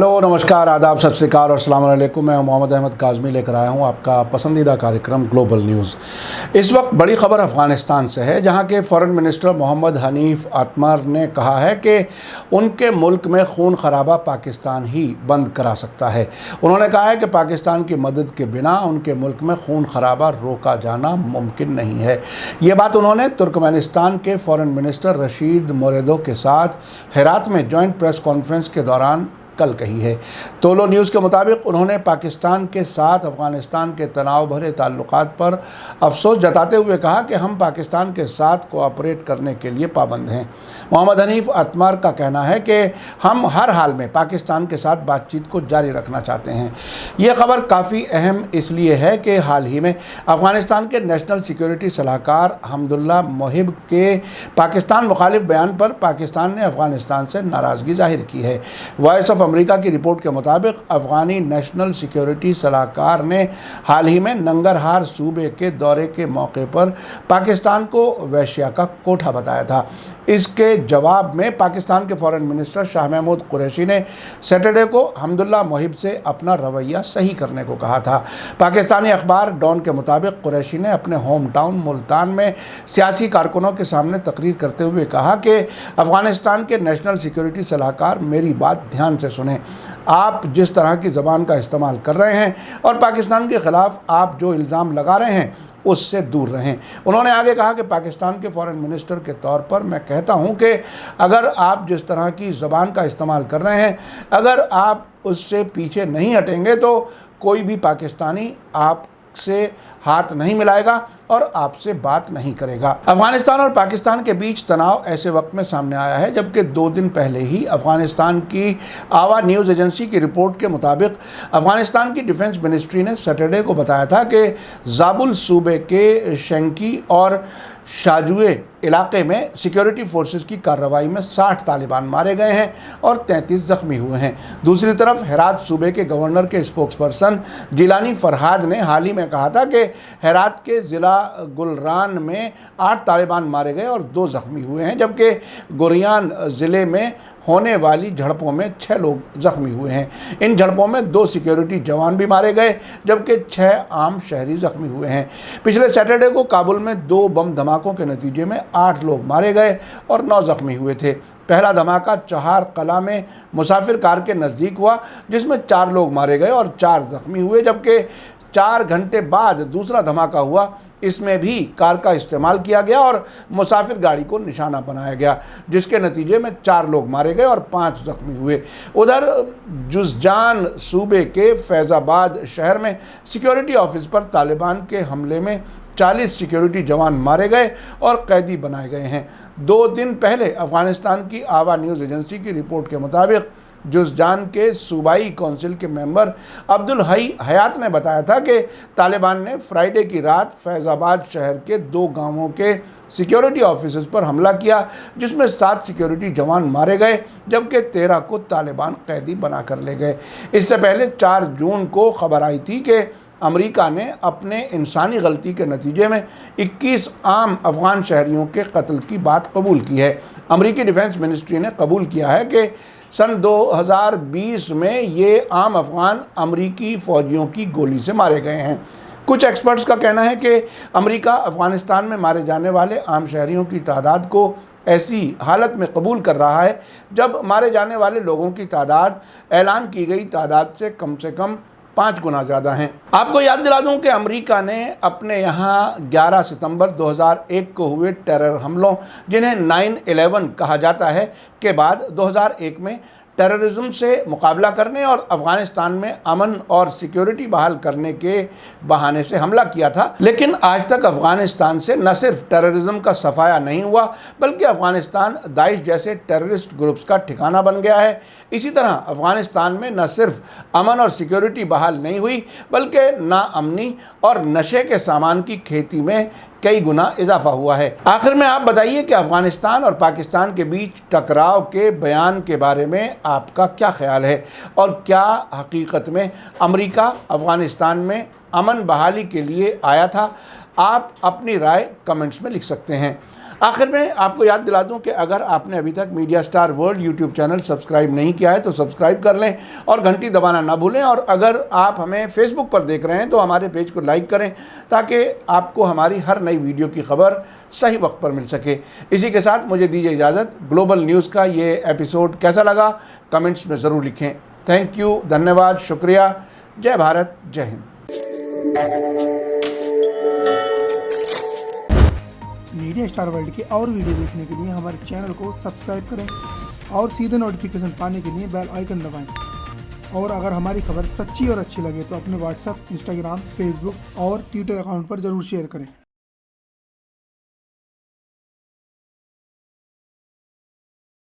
Hello नमस्कार आदाब सत श्री अकाल और अस्सलाम वालेकुम। मैं मोहम्मद अहमद काज़मी लेकर आया हूं आपका पसंदीदा कार्यक्रम ग्लोबल न्यूज़। इस वक्त बड़ी खबर अफ़गानिस्तान से है, जहां के फ़ॉरेन मिनिस्टर मोहम्मद हनीफ अतमर ने कहा है कि उनके मुल्क में खून खराबा पाकिस्तान ही बंद करा सकता है। उन्होंने कहा है कि पाकिस्तान की मदद के बिना उनके मुल्क में खून खराबा रोका जाना मुमकिन नहीं है। ये बात उन्होंने तुर्कमेनिस्तान के फ़ॉरेन मिनिस्टर रशीद मोरेदो के साथ हेरात में जॉइंट प्रेस कॉन्फ्रेंस के दौरान कल कही है। तोलो न्यूज़ के मुताबिक उन्होंने पाकिस्तान के साथ अफ़गानिस्तान के तनाव भरे ताल्लुकात पर अफसोस जताते हुए कहा कि हम पाकिस्तान के साथ कोऑपरेट करने के लिए पाबंद हैं। मोहम्मद हनीफ अतमर का कहना है कि हम हर हाल में पाकिस्तान के साथ बातचीत को जारी रखना चाहते हैं। ये खबर काफ़ी अहम इसलिए है कि हाल ही में अफ़गानिस्तान के नेशनल सिक्योरिटी सलाहकार हमदुल्ला मोहिब के पाकिस्तान मुखालिफ बयान पर पाकिस्तान ने अफ़गानिस्तान से नाराज़गी जाहिर की है। वॉइस ऑफ अमेरिका की रिपोर्ट के मुताबिक अफ़गानी नेशनल सिक्योरिटी सलाहकार ने हाल ही में नंगरहार सूबे के दौरे के मौके पर पाकिस्तान को वेश्या का कोठा बताया था। इसके जवाब में पाकिस्तान के फ़ॉरेन मिनिस्टर शाह महमूद कुरैशी ने सैटरडे को हमदुल्ला मोहिब से अपना रवैया सही करने को कहा था। पाकिस्तानी अखबार डॉन के मुताबिक कुरैशी ने अपने होम टाउन मुल्तान में सियासी कारकुनों के सामने तकरीर करते हुए कहा कि अफ़गानिस्तान के नेशनल सिक्योरिटी सलाहकार, मेरी बात ध्यान से सुने। आप जिस तरह की ज़बान का इस्तेमाल कर रहे हैं और पाकिस्तान के ख़िलाफ़ आप जो इल्ज़ाम लगा रहे हैं उससे दूर रहें। उन्होंने आगे कहा कि पाकिस्तान के फ़ॉरेन मिनिस्टर के तौर पर मैं कहता हूं कि अगर आप जिस तरह की ज़बान का इस्तेमाल कर रहे हैं, अगर आप उससे पीछे नहीं हटेंगे तो कोई भी पाकिस्तानी आपसे हाथ नहीं मिलाएगा और आपसे बात नहीं करेगा। अफ़गानिस्तान और पाकिस्तान के बीच तनाव ऐसे वक्त में सामने आया है जबकि 2 दिन पहले ही अफ़गानिस्तान की आवा न्यूज़ एजेंसी की रिपोर्ट के मुताबिक अफ़गानिस्तान की डिफेंस मिनिस्ट्री ने सैटरडे को बताया था कि ज़ाबुल सूबे के शंकी और शाजुए इलाके में सिक्योरिटी फोर्सेस की कार्रवाई में 60 तालिबान मारे गए हैं और 33 ज़ख्मी हुए हैं। दूसरी तरफ हेरात सूबे के गवर्नर के स्पोक्सपर्सन जिलानी फरहाद ने हाल ही में कहा था कि हेरात के ज़िला गुलरान में 8 तालिबान मारे गए और 2 ज़ख्मी हुए हैं, जबकि गुरियान ज़िले में होने वाली झड़पों में 6 लोग ज़ख्मी हुए हैं। इन झड़पों में 2 सिक्योरिटी जवान भी मारे गए जबकि 6 आम शहरी ज़ख्मी हुए हैं। पिछले सैटरडे को काबुल में 2 बम धमाकों के नतीजे में 8 लोग मारे गए और 9 ज़ख्मी हुए थे। पहला धमाका चहार कला में मुसाफिर कार के नज़दीक हुआ जिसमें 4 लोग मारे गए और 4 ज़ख्मी हुए, जबकि 4 घंटे बाद दूसरा धमाका हुआ। इसमें भी कार का इस्तेमाल किया गया और मुसाफिर गाड़ी को निशाना बनाया गया, जिसके नतीजे में 4 लोग मारे गए और 5 ज़ख्मी हुए। उधर जुज़जान सूबे के फैज़ाबाद शहर में सिक्योरिटी ऑफिस पर तालिबान के हमले में 40 सिक्योरिटी जवान मारे गए और कैदी बनाए गए हैं। 2 दिन पहले अफ़गानिस्तान की आवा न्यूज़ एजेंसी की रिपोर्ट के मुताबिक जुज़जान के सूबाई कौंसिल के मेंबर अब्दुल हई हयात ने बताया था कि तालिबान ने फ्राइडे की रात फैज़ाबाद शहर के 2 गांवों के सिक्योरिटी ऑफिसर्स पर हमला किया, जिसमें 7 सिक्योरिटी जवान मारे गए जबकि 13 को तालिबान कैदी बना कर ले गए। इससे पहले 4 जून को खबर आई थी कि अमेरिका ने अपने इंसानी गलती के नतीजे में 21 आम अफ़गान शहरियों के कत्ल की बात कबूल की है। अमेरिकी डिफेंस मिनिस्ट्री ने कबूल किया है कि सन 2020 में ये आम अफ़गान अमेरिकी फ़ौजियों की गोली से मारे गए हैं। कुछ एक्सपर्ट्स का कहना है कि अमेरिका अफ़गानिस्तान में मारे जाने वाले आम शहरियों की तादाद को ऐसी हालत में कबूल कर रहा है जब मारे जाने वाले लोगों की तादाद ऐलान की गई तादाद से कम 5 गुना ज़्यादा हैं। आपको याद दिला दूं कि अमेरिका ने अपने यहाँ 11 सितंबर 2001 को हुए टेरर हमलों, जिन्हें 9/11 कहा जाता है, के बाद 2001 में टेररिज्म से मुकाबला करने और अफ़गानिस्तान में अमन और सिक्योरिटी बहाल करने के बहाने से हमला किया था। लेकिन आज तक अफ़गानिस्तान से न सिर्फ टेररिज्म का सफाया नहीं हुआ बल्कि अफ़गानिस्तान दाइश जैसे टेररिस्ट ग्रुप्स का ठिकाना बन गया है। इसी तरह अफ़गानिस्तान में न सिर्फ अमन और सिक्योरिटी बहाल नहीं हुई बल्कि नाअमनी और नशे के सामान की खेती में कई गुना इजाफा हुआ है। आखिर में आप बताइए कि अफ़गानिस्तान और पाकिस्तान के बीच टकराव के बयान के बारे में आपका क्या ख्याल है और क्या हकीकत में अमेरिका अफ़गानिस्तान में अमन बहाली के लिए आया था? आप अपनी राय कमेंट्स में लिख सकते हैं। آخر میں آپ کو یاد دلا دوں کہ اگر آپ نے ابھی تک media star world YouTube channel subscribe نہیں کیا ہے تو سبسکرائب کر لیں اور گھنٹی دبانا نہ بھولیں، اور اگر آپ ہمیں فیس بک پر دیکھ رہے ہیں تو ہمارے پیج کو لائک کریں تاکہ آپ کو ہماری ہر نئی ویڈیو کی خبر صحیح وقت پر مل سکے۔ اسی کے ساتھ مجھے دیجیے اجازت۔ گلوبل نیوز کا یہ ایپیسوڈ کیسا لگا کمنٹس میں ضرور لکھیں۔ تھینک یو، دھنیہ واد، شکریہ، جے بھارت، جے ہند۔ میڈیا اسٹار ورلڈ کے اور ویڈیو دیکھنے کے لیے ہمارے چینل کو سبسکرائب کریں اور سیدھے نوٹیفیکیشن پانے کے لیے بیل آئیکن دبائیں، اور اگر ہماری خبر سچی اور اچھی لگے تو اپنے واٹس ایپ، انسٹاگرام، فیس بک اور ٹویٹر اکاؤنٹ پر ضرور شیئر کریں۔